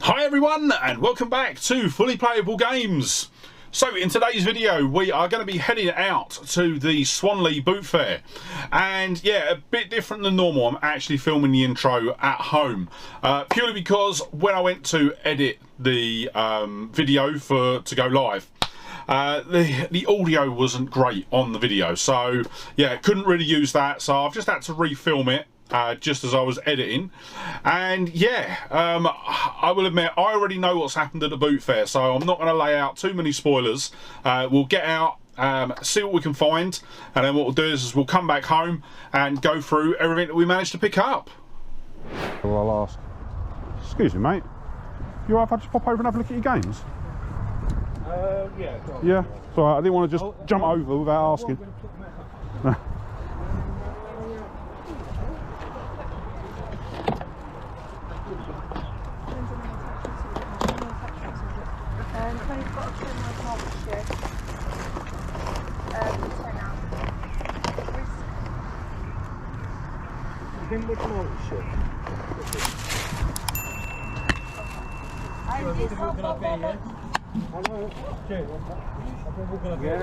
Hi everyone, and welcome back to Fully Playable Games. So in today's video we are going to be heading out to the Swanley boot fair, and yeah, a bit different than normal. I'm actually filming the intro at home, purely because when I went to edit the video to go live, the audio wasn't great on the video, so yeah, couldn't really use that, so I've just had to refilm it just as I was editing. And yeah, I will admit I already know what's happened at the boot fair, so I'm not going to lay out too many spoilers. We'll get out, see what we can find, and then what we'll do is we'll come back home and go through everything that we managed to pick up. Well, I'll ask, excuse me mate, you alright if I just pop over and have a look at your games? Yeah. Yeah, it's alright, I didn't want to just jump over without asking.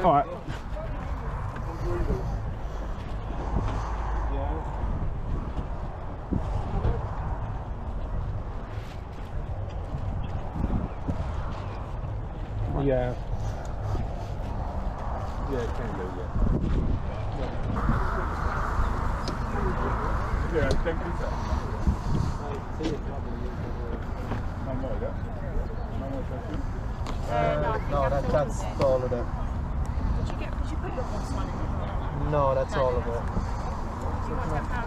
Alright. Yeah. Yeah, it can do, yeah. Yeah, thank you, sir. No, that's all of it. Did you put your boss on it? No, that's all of it. You want £10?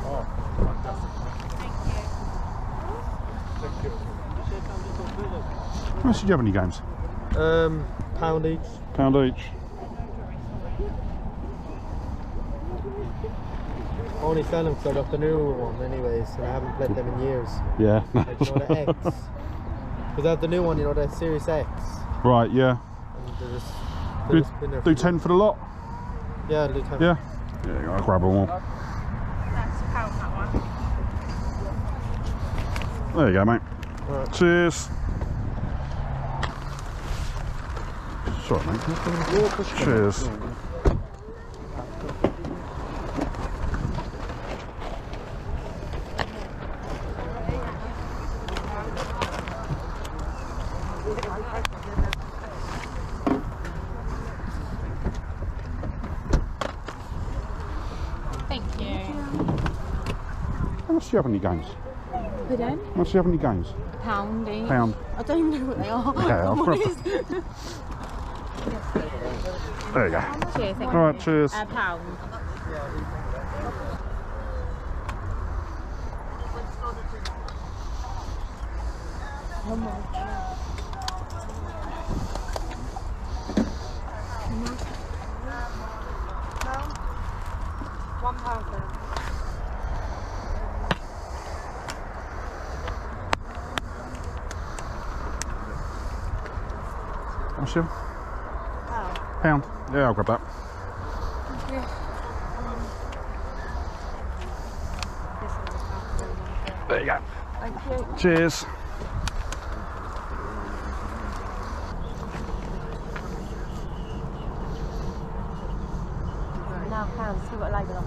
Oh, fantastic. Thank you. Thank you. How much did you have any games? Pound each. Pound each. I only sell them because I got the newer one anyways, and I haven't played them in years. Yeah. Like, you know, the X. Because I have the new one, you know, the Series X. Right, yeah. And they're just been there Do 10 for the lot? Yeah, I'll do 10. Yeah? Yeah, I'll grab them all. That's £1, that one. There you go, mate. Right. Cheers. Sorry, mate. Cheers. Thank you. How much do you have any games? Pardon? How much do you have any games? £1 each. Pound. I don't even know what they are. Okay, I'll grab them. There you go. Cheers, thank Alright, you. cheers. £1. How much? £1 then. How much do you have? Oh. Pound. Yeah, I'll grab that. Thank you. This one's £1. There you go. Thank you. Cheers. Now £1, still got a label on.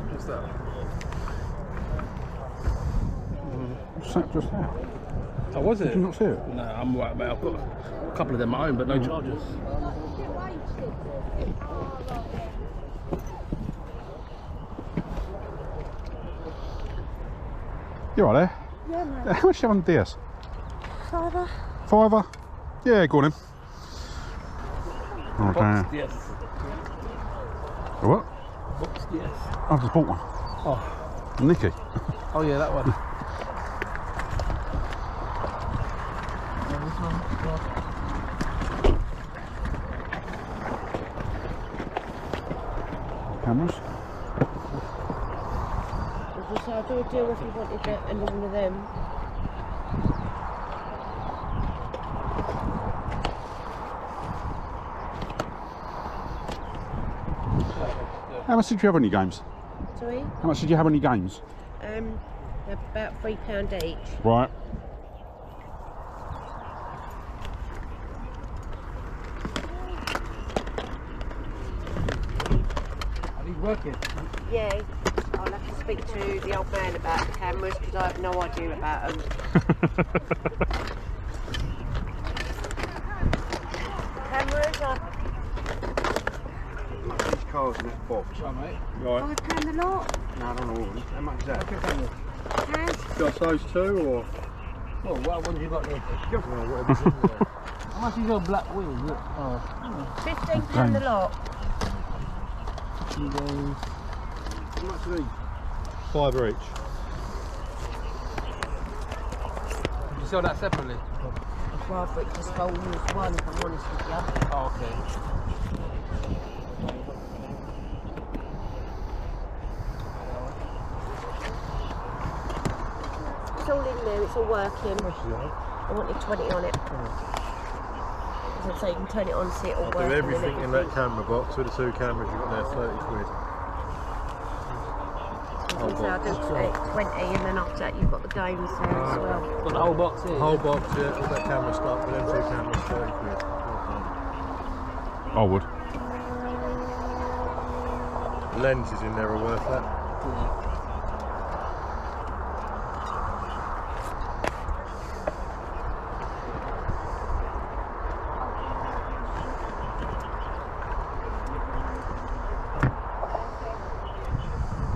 What's that? What's that just now? Oh, was it? Did you not see it? No, I'm right, mate. I've got a couple of them at home, but no charges. You all right there? Yeah, man. How much do you have on DS? Father. Fiver? Yeah, go on in. Box Okay. DS. What? Box DS. I've just bought one. Oh. Nicky. Oh yeah, that one. Cameras. So I'll do a deal if you wanted another one of them. How much did you have on your games? Sorry? How much did you have on your games? About £3 each. Right. Are these working? Yeah, I'll have to speak to the old man about the cameras because I have no idea about them. Cameras are These cars in this box. Right, mate. Right. £5 a lot. No, I don't know. How much is that? Cash. Just those two, or? Well, what ones you got there? No, whatever's in there. How much is your black wheels? Oh, £15 a lot. How much are these? £5 each. did you sell that separately? I'd rather it just go all as one, if I'm honest with you. Oh, okay. It's all in there, it's all working. I wanted 20 on it. As I say, you can turn it on, see it all I'll do working. everything in that camera box with the two cameras you've got there, 30 quid. So I'll do 20 and then after that you've got the games there as well. Got the whole box here? Whole box, yeah, all that camera stuff with them two cameras, 30 quid. I would. The lenses in there are worth that.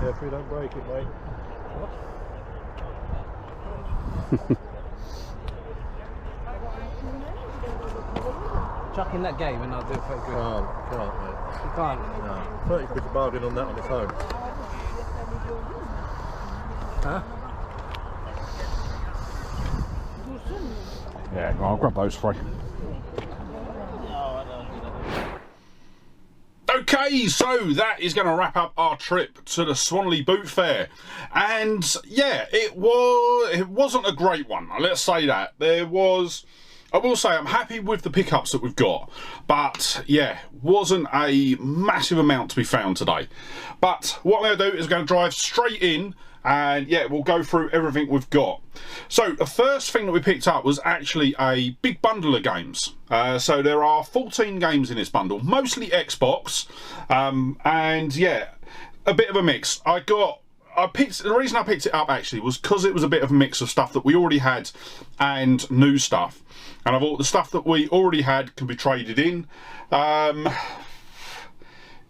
Yeah, if we don't break it, mate. Chuck in that game and I'll do it 30 quid. Can't, mate. You can't? No. 30 quid's a bargain on that on its own. Huh? Yeah, I'll grab those three. Okay, so that is going to wrap up our trip to the Swanley Boot Fair, and yeah, it wasn't a great one. Let's say that I will say I'm happy with the pickups that we've got, but yeah, wasn't a massive amount to be found today. But what I'm going to do is going to drive straight in. And yeah, we'll go through everything we've got. So the first thing that we picked up was actually a big bundle of games. So there are 14 games in this bundle, mostly Xbox, and yeah, a bit of a mix. The reason I picked it up actually was because it was a bit of a mix of stuff that we already had and new stuff. And I thought the stuff that we already had can be traded in.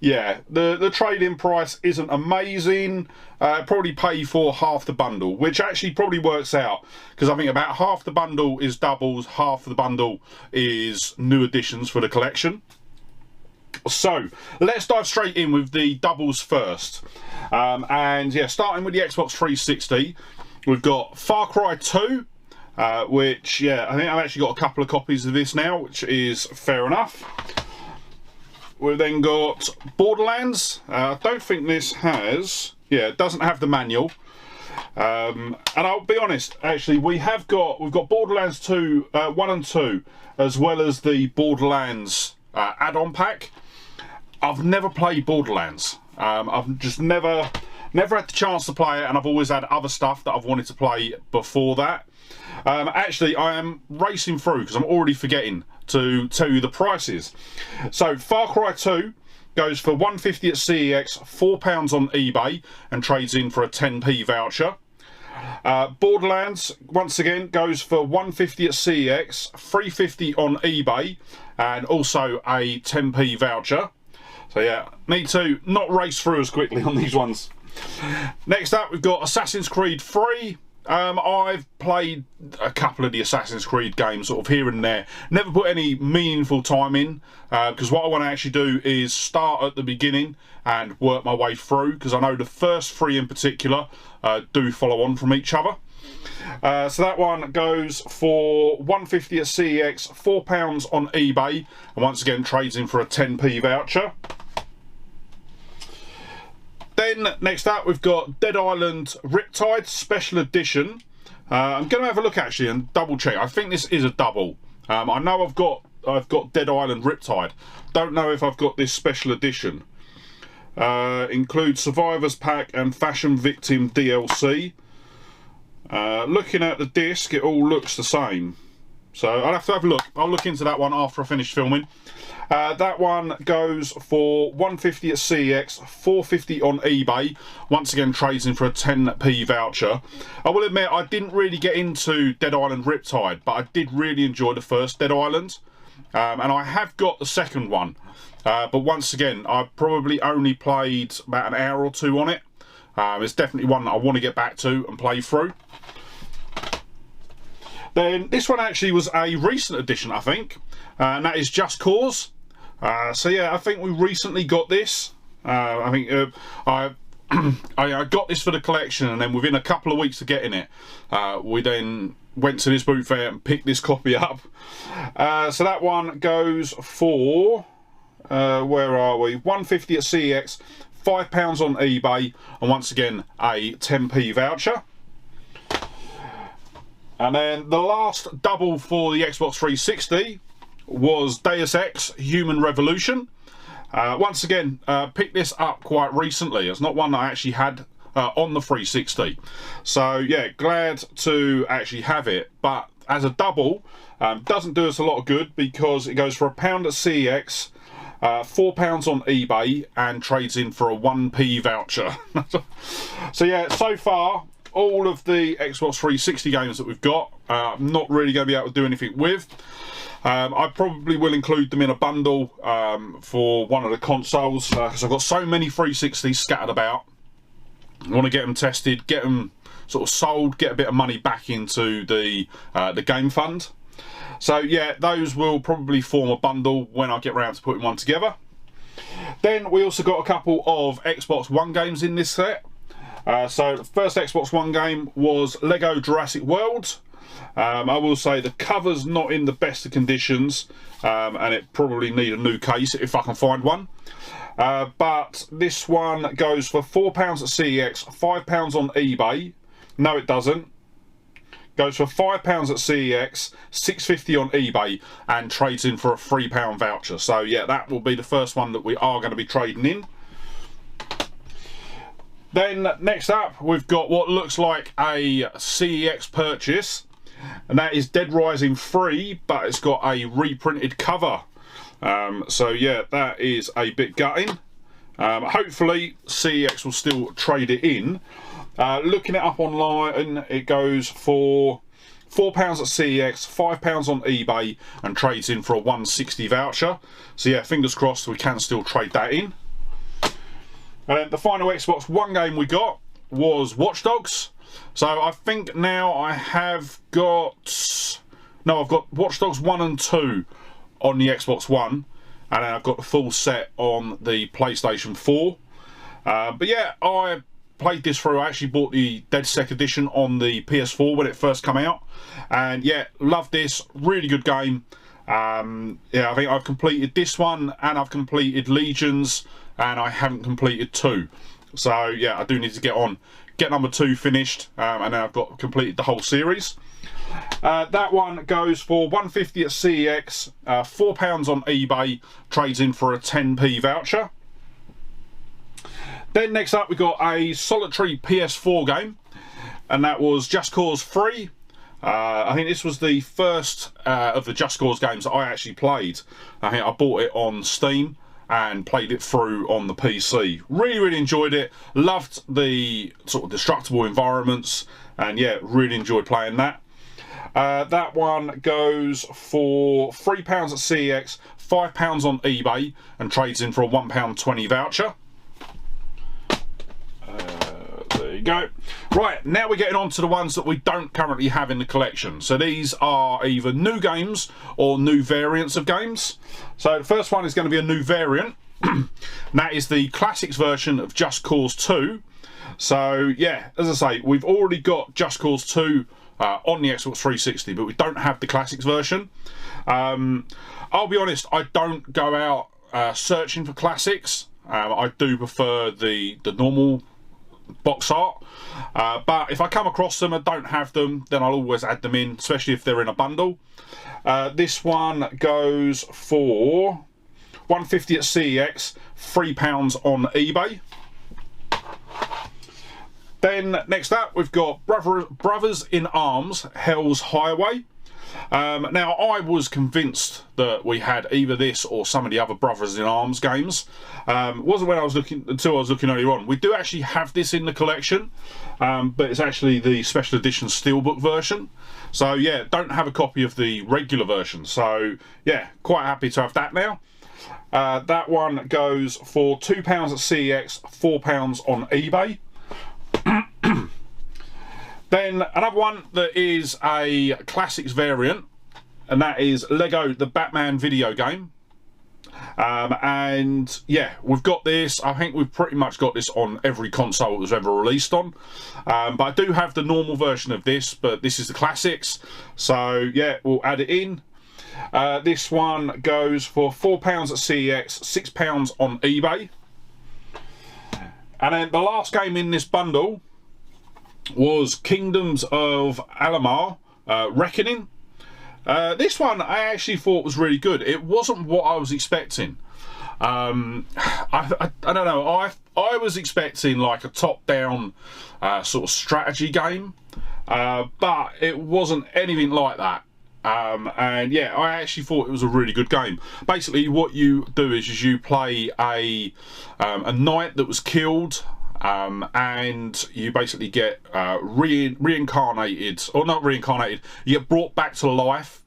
Yeah, the trade-in price isn't amazing. Probably pay for half the bundle, which actually probably works out because I think about half the bundle is doubles, half the bundle is new additions for the collection. So let's dive straight in with the doubles first. And yeah, starting with the Xbox 360, we've got Far Cry 2, which yeah, I think I've actually got a couple of copies of this now, which is fair enough. We've then got Borderlands. I don't think this has... Yeah, it doesn't have the manual. And I'll be honest, actually, we've got Borderlands 2, 1 and 2, as well as the Borderlands add-on pack. I've never played Borderlands. I've just never had the chance to play it, and I've always had other stuff that I've wanted to play before that. Actually, I am racing through because I'm already forgetting to tell you the prices. So Far Cry 2 goes for £150 at CEX, £4 on eBay, and trades in for a 10p voucher. Borderlands once again goes for £150 at CEX, £350 on eBay, and also a 10p voucher. So yeah, need to not race through as quickly on these ones. Next up, we've got Assassin's Creed 3. I've played a couple of the Assassin's Creed games sort of here and there. Never put any meaningful time in because what I want to actually do is start at the beginning and work my way through, because I know the first three in particular do follow on from each other. So that one goes for £150 at CEX, £4 on eBay, and once again trades in for a 10p voucher. Then next up we've got Dead Island Riptide Special Edition. I'm going to have a look actually and double check. I think this is a double. I know I've got Dead Island Riptide. Don't know if I've got this Special Edition. Includes Survivors Pack and Fashion Victim DLC. Looking at the disc, it all looks the same. So I'll have to have a look. I'll look into that one after I finish filming. That one goes for 150 at CEX, 450 on eBay. Once again, trades in for a 10p voucher. I will admit, I didn't really get into Dead Island Riptide, but I did really enjoy the first Dead Island. And I have got the second one. But once again, I've probably only played about an hour or two on it. It's definitely one that I want to get back to and play through. Then this one actually was a recent addition, I think, and that is Just Cause. So yeah, I think we recently got this. I think I got this for the collection, and then within a couple of weeks of getting it, we then went to this boot fair and picked this copy up. So that one goes for, where are we? 150 at CEX, £5 on eBay, and once again a 10p voucher. And then the last double for the Xbox 360 was Deus Ex Human Revolution. Once again, picked this up quite recently. It's not one that I actually had on the 360. So yeah, glad to actually have it. But as a double, doesn't do us a lot of good because it goes for £1 at CEX, £4 on eBay, and trades in for a 1p voucher. So yeah, so far, all of the Xbox 360 games that we've got, I'm not really going to be able to do anything with. I probably will include them in a bundle for one of the consoles because I've got so many 360s scattered about. I want to get them tested, get them sort of sold, get a bit of money back into the game fund. So yeah, those will probably form a bundle when I get around to putting one together. Then we also got a couple of Xbox One games in this set. So the first Xbox One game was Lego Jurassic World. I will say the cover's not in the best of conditions, and it probably need a new case if I can find one. But this one goes for £4 at CEX, £5 on eBay. No, it doesn't. Goes for £5 at CEX, £6.50 on eBay, and trades in for a £3 voucher. So yeah, that will be the first one that we are going to be trading in. Then next up, we've got what looks like a CEX purchase, and that is Dead Rising 3, but it's got a reprinted cover. So yeah, that is a bit gutting. Hopefully CEX will still trade it in. Looking it up online, it goes for £4 at CEX, £5 on eBay, and trades in for a 160 voucher. So yeah, fingers crossed we can still trade that in. And then the final Xbox One game we got was Watch Dogs. So I think now I have got... No, I've got Watch Dogs 1 and 2 on the Xbox One. And then I've got the full set on the PlayStation 4. But yeah, I played this through. I actually bought the DedSec edition on the PS4 when it first came out. And yeah, loved this. Really good game. Yeah, I think I've completed this one, and I've completed Legions, and I haven't completed 2. So yeah, I do need to get number 2 finished, and then I've got completed the whole series. That one goes for 150 at CEX, £4 on eBay, trades in for a 10p voucher. Then next up we got a solitary PS4 game, and that was Just Cause 3. I think this was the first of the Just Cause games that I actually played. I think I bought it on Steam and played it through on the PC. Really enjoyed it. Loved the sort of destructible environments, and yeah, really enjoyed playing that. That one goes for £3 at CEX, £5 on eBay, and trades in for a £1.20 voucher. There you go. Right, now we're getting on to the ones that we don't currently have in the collection. So these are either new games or new variants of games. So the first one is going to be a new variant. And that is the Classics version of Just Cause 2. So yeah, as I say, we've already got Just Cause 2 on the Xbox 360, but we don't have the Classics version. I'll be honest, I don't go out searching for Classics. I do prefer the normal box art, but if I come across them and don't have them, then I'll always add them in, especially if they're in a bundle. This one goes for 150 at CEX, £3 on eBay. Then next up we've got Brothers in Arms, Hell's Highway. Now I was convinced that we had either this or some of the other Brothers in Arms games. Wasn't when I was looking until I was looking earlier on. We do actually have this in the collection, but it's actually the special edition steelbook version. So yeah, don't have a copy of the regular version. So yeah, quite happy to have that now. That one goes for £2 at CEX, £4 on eBay. Then another one that is a classics variant, and that is Lego the Batman video game. And yeah, we've got this. I think we've pretty much got this on every console it was ever released on. But I do have the normal version of this, but this is the classics. So yeah, we'll add it in. This one goes for £4 at CEX, £6 on eBay. And then the last game in this bundle was Kingdoms of Amalur Reckoning. This one I actually thought was really good. It wasn't what I was expecting. I don't know, I was expecting like a top-down sort of strategy game, but it wasn't anything like that. And yeah, I actually thought it was a really good game. Basically what you do is you play a knight that was killed, and you basically get reincarnated, or not reincarnated, you get brought back to life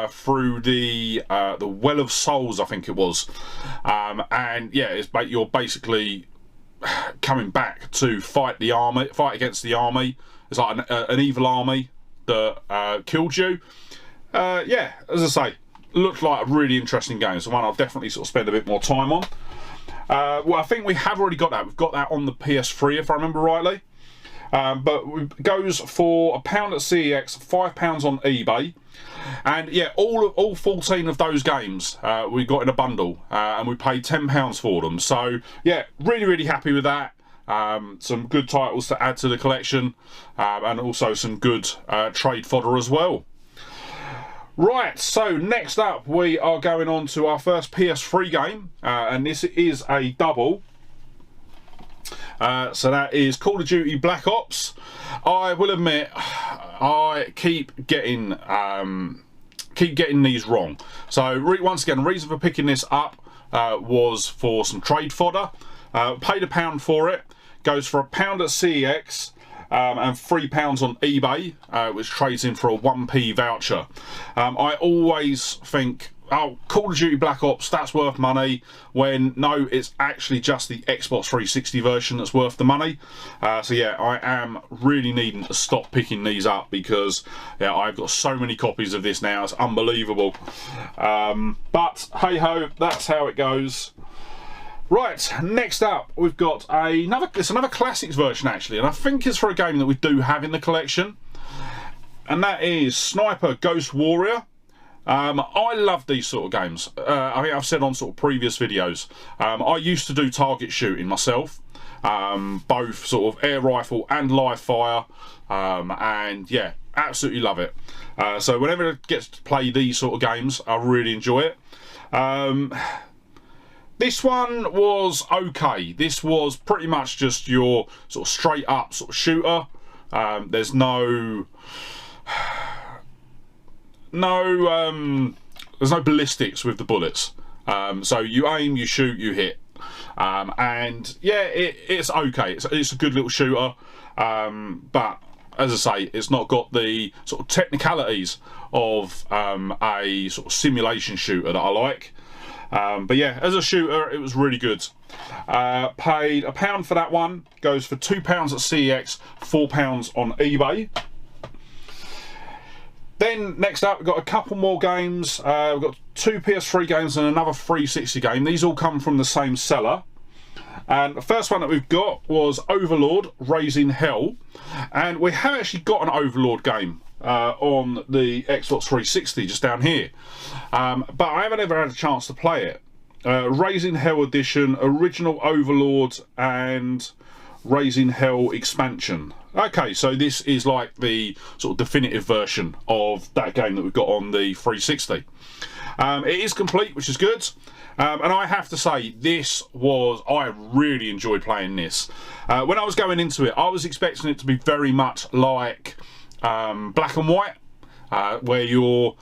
through the Well of Souls, I think it was. And yeah, you're basically coming back to fight against the army. It's like an evil army that killed you. Yeah, as I say, looked like a really interesting game. So one I'll definitely sort of spend a bit more time on. Well, I think we have already got that. We've got that on the PS3, if I remember rightly. But it goes for £1 at CEX, £5 on eBay. And yeah, all 14 of those games we got in a bundle, and we paid £10 for them. So yeah, really happy with that. Some good titles to add to the collection, and also some good trade fodder as well. Right, so next up we are going on to our first PS3 game, and this is a double. So that is Call of Duty Black Ops. I will admit, I keep getting these wrong. So once again, the reason for picking this up was for some trade fodder. Paid £1 for it. Goes for £1 at CEX. And £3 on eBay, which trades in for a 1p voucher. I always think, oh, Call of Duty Black Ops, that's worth money, when no, it's actually just the Xbox 360 version that's worth the money. So yeah, I am really needing to stop picking these up, because yeah, I've got so many copies of this now, it's unbelievable. But hey ho, that's how it goes. Right, next up we've got another classics version actually, and I think it's for a game that we do have in the collection, and that is Sniper Ghost Warrior. I love these sort of games. I think I've said on sort of previous videos, I used to do target shooting myself, both sort of air rifle and live fire, and yeah, absolutely love it. So whenever I get to play these sort of games, I really enjoy it. This one was okay. This was pretty much just your sort of straight up sort of shooter. There's no ballistics with the bullets. So you aim, you shoot, you hit, and yeah, it's okay. It's a good little shooter, but as I say, it's not got the sort of technicalities of a sort of simulation shooter that I like. But yeah, as a shooter, it was really good. Paid £1 for that one. Goes for £2 at CEX, £4 on eBay. Then next up, we've got a couple more games. We've got 2 PS3 games and another 360 game. These all come from the same seller. And the first one that we've got was Overlord Raising Hell, and we have actually got an Overlord game on the Xbox 360 just down here, but I haven't ever had a chance to play it. Raising Hell Edition, Original Overlord, and Raising Hell Expansion. Okay, so this is like the sort of definitive version of that game that we've got on the 360. It is complete, which is good. And I have to say, I really enjoyed playing this. When I was going into it, I was expecting it to be very much like Black and White, where you're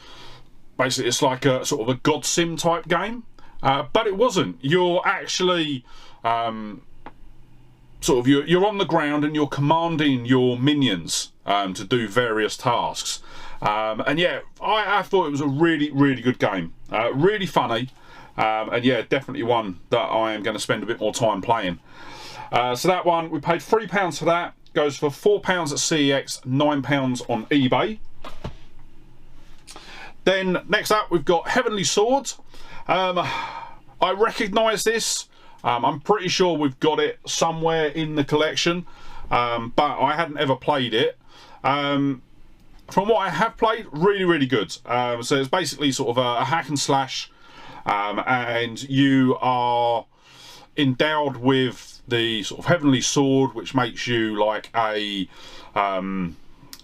basically, it's like a sort of a God Sim type game, but it wasn't. You're actually you're on the ground and you're commanding your minions to do various tasks. And yeah, I thought it was a really, really good game. Really funny. And yeah, definitely one that I am going to spend a bit more time playing. So that one, we paid £3 for that. Goes for £4 at CEX, £9 on eBay. Then next up, we've got Heavenly Sword. I recognise this. I'm pretty sure we've got it somewhere in the collection, but I hadn't ever played it. From what I have played, really, really good. So it's basically sort of a hack and slash, and you are endowed with the sort of Heavenly Sword, which makes you like a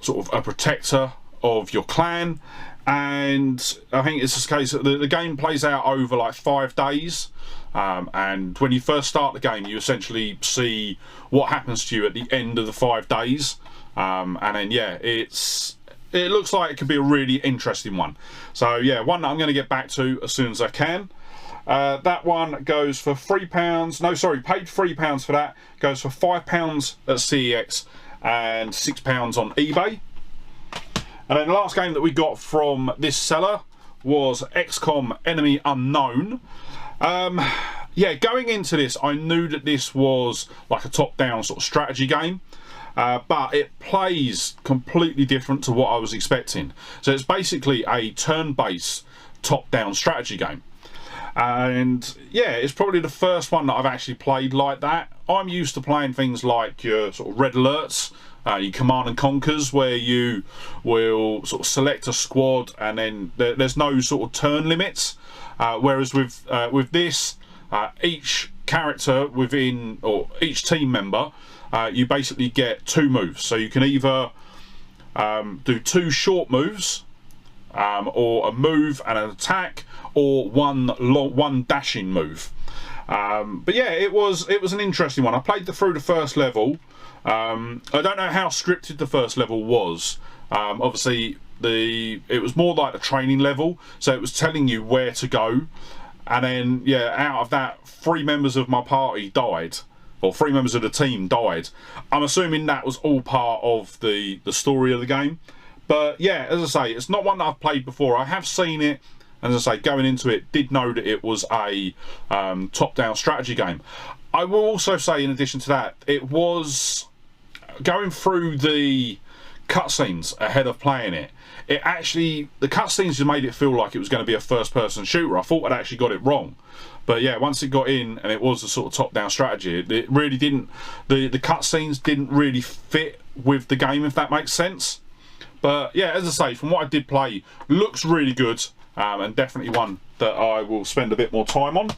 sort of a protector of your clan. And I think it's this case that the game plays out over like 5 days, and when you first start the game, you essentially see what happens to you at the end of the 5 days, and then yeah, it looks like it could be a really interesting one. So yeah, one that I'm going to get back to as soon as I can. That one goes for £3. No, sorry, paid £3 for that. Goes for £5 at CEX and £6 on eBay. And then the last game that we got from this seller was XCOM Enemy Unknown. Yeah, going into this, I knew that this was like a top-down sort of strategy game, but it plays completely different to what I was expecting. So it's basically a turn-based top-down strategy game. And yeah, it's probably the first one that I've actually played like that. I'm used to playing things like your sort of Red Alerts, your Command and Conquers, where you will sort of select a squad and then there's no sort of turn limits. Whereas with this, each character within, or each team member, you basically get 2 moves. So you can either do 2 short moves, or a move and an attack, or one dashing move. But yeah, it was an interesting one. I played through the first level. I don't know how scripted the first level was. Obviously it was more like the training level, so it was telling you where to go, and then yeah, out of that 3 members of my party died, or 3 members of the team died. I'm assuming that was all part of the story of the game. But yeah, as I say, it's not one that I've played before. I have seen it, and as I say, going into it, did know that it was a top-down strategy game. I will also say, in addition to that, it was going through the cutscenes ahead of playing it. The cutscenes just made it feel like it was going to be a first-person shooter. I thought I'd actually got it wrong. But yeah, once it got in and it was a sort of top-down strategy, it really didn't, the cutscenes didn't really fit with the game, if that makes sense. But yeah, as I say, from what I did play, looks really good, and definitely one that I will spend a bit more time on.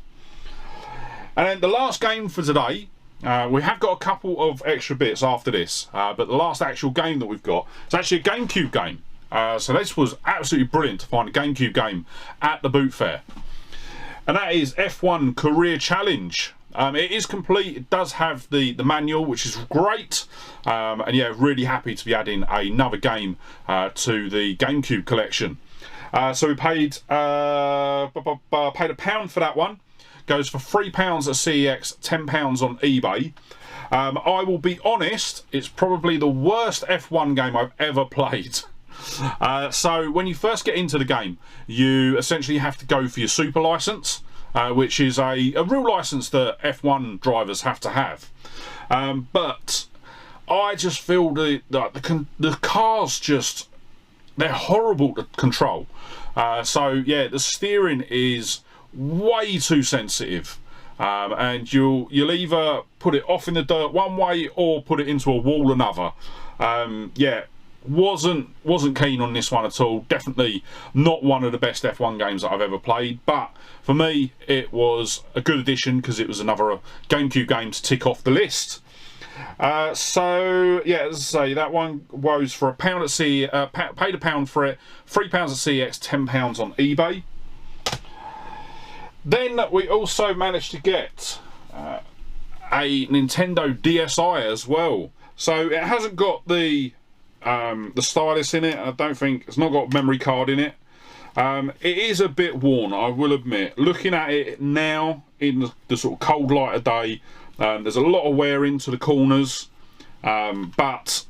And then the last game for today, we have got a couple of extra bits after this, but the last actual game that we've got is actually a GameCube game. So this was absolutely brilliant to find a GameCube game at the boot fair. And that is F1 Career Challenge. It is complete. It does have the manual, which is great. And yeah, really happy to be adding another game to the GameCube collection. So we paid £1 for that one. Goes for £3 at CEX, £10 on eBay. I will be honest, it's probably the worst F1 game I've ever played. So when you first get into the game, you essentially have to go for your super license, which is a real license that F1 drivers have to have. But I just feel the cars just, they're horrible to control. So yeah, the steering is way too sensitive, and you'll either put it off in the dirt one way or put it into a wall another. Yeah, wasn't keen on this one at all. Definitely not one of the best F1 games that I've ever played, but for me it was a good addition because it was another GameCube game to tick off the list. So yeah, as I say, that one goes for £1 at paid £1 for it, £3 at CEX, £10 on eBay. Then we also managed to get a Nintendo DSi as well. So it hasn't got the stylus in it. I don't think it's not got a memory card in it. It is a bit worn, I will admit. Looking at it now in the sort of cold light of day, there's a lot of wear into the corners, but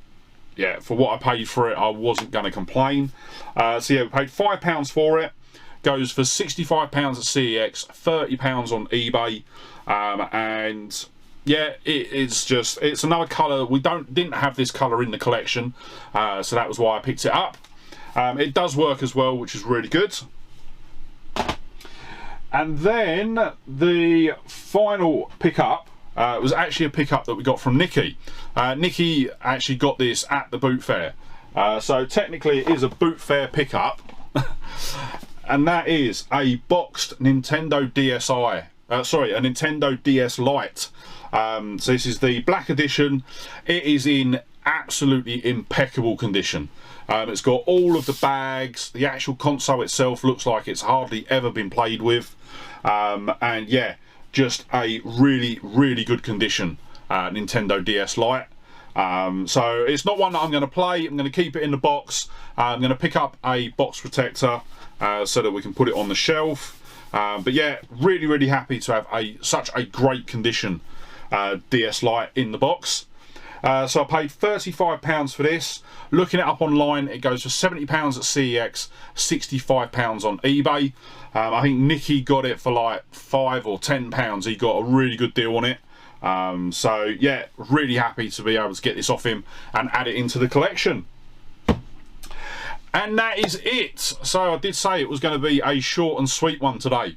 yeah, for what I paid for it, I wasn't going to complain. So yeah, we paid £5 for it. Goes for £65 at CEX, £30 on eBay, and yeah, it's another colour. We didn't have this colour in the collection, so that was why I picked it up. It does work as well, which is really good. And then the final pickup was actually a pickup that we got from Nikki. Nikki actually got this at the boot fair, so technically it is a boot fair pickup. And that is a boxed Nintendo DSi. Sorry, a Nintendo DS Lite. So this is the black edition. It is in absolutely impeccable condition. It's got all of the bags. The actual console itself looks like it's hardly ever been played with. And yeah, just a really, really good condition Nintendo DS Lite. So it's not one that I'm going to play. I'm going to keep it in the box. I'm going to pick up a box protector so that we can put it on the shelf. But yeah, really, really happy to have such a great condition DS Lite in the box. So I paid £35 for this. Looking it up online, it goes for £70 at CEX, £65 on eBay. I think Nicky got it for like £5 or £10. He got a really good deal on it. So yeah, really happy to be able to get this off him and add it into the collection. And that is it. So I did say it was going to be a short and sweet one today.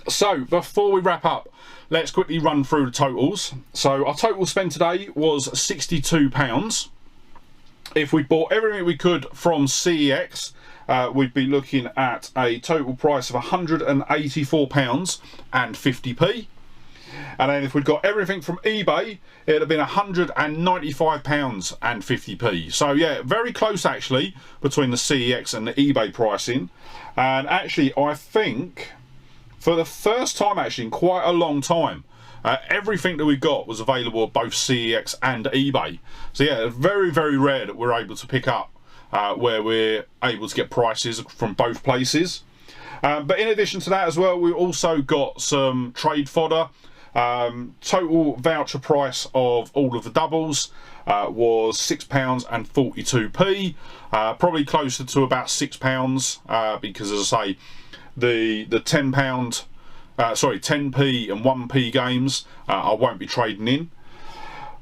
So before we wrap up, let's quickly run through the totals. So our total spend today was £62. If we bought everything we could from CEX, we'd be looking at a total price of £184 and 50p. And then if we'd got everything from eBay, it'd have been £195 and 50p. So yeah, very close actually between the CEX and the eBay pricing. And actually, I think for the first time actually in quite a long time, everything that we got was available at both CEX and eBay. So yeah, very, very rare that we're able to pick up where we're able to get prices from both places. But in addition to that as well, we also got some trade fodder. Total voucher price of all of the doubles was £6 and 42p. Probably closer to about £6 because, as I say, the 10p and 1p games I won't be trading in.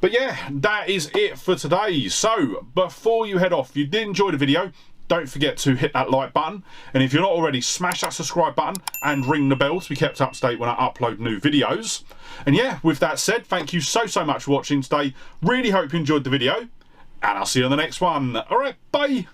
But yeah, that is it for today. So before you head off, if you did enjoy the video, don't forget to hit that like button, and if you're not already, smash that subscribe button and ring the bell to be kept up to date when I upload new videos. And yeah, with that said, thank you so much for watching today. Really hope you enjoyed the video, and I'll see you on the next one. Alright, bye!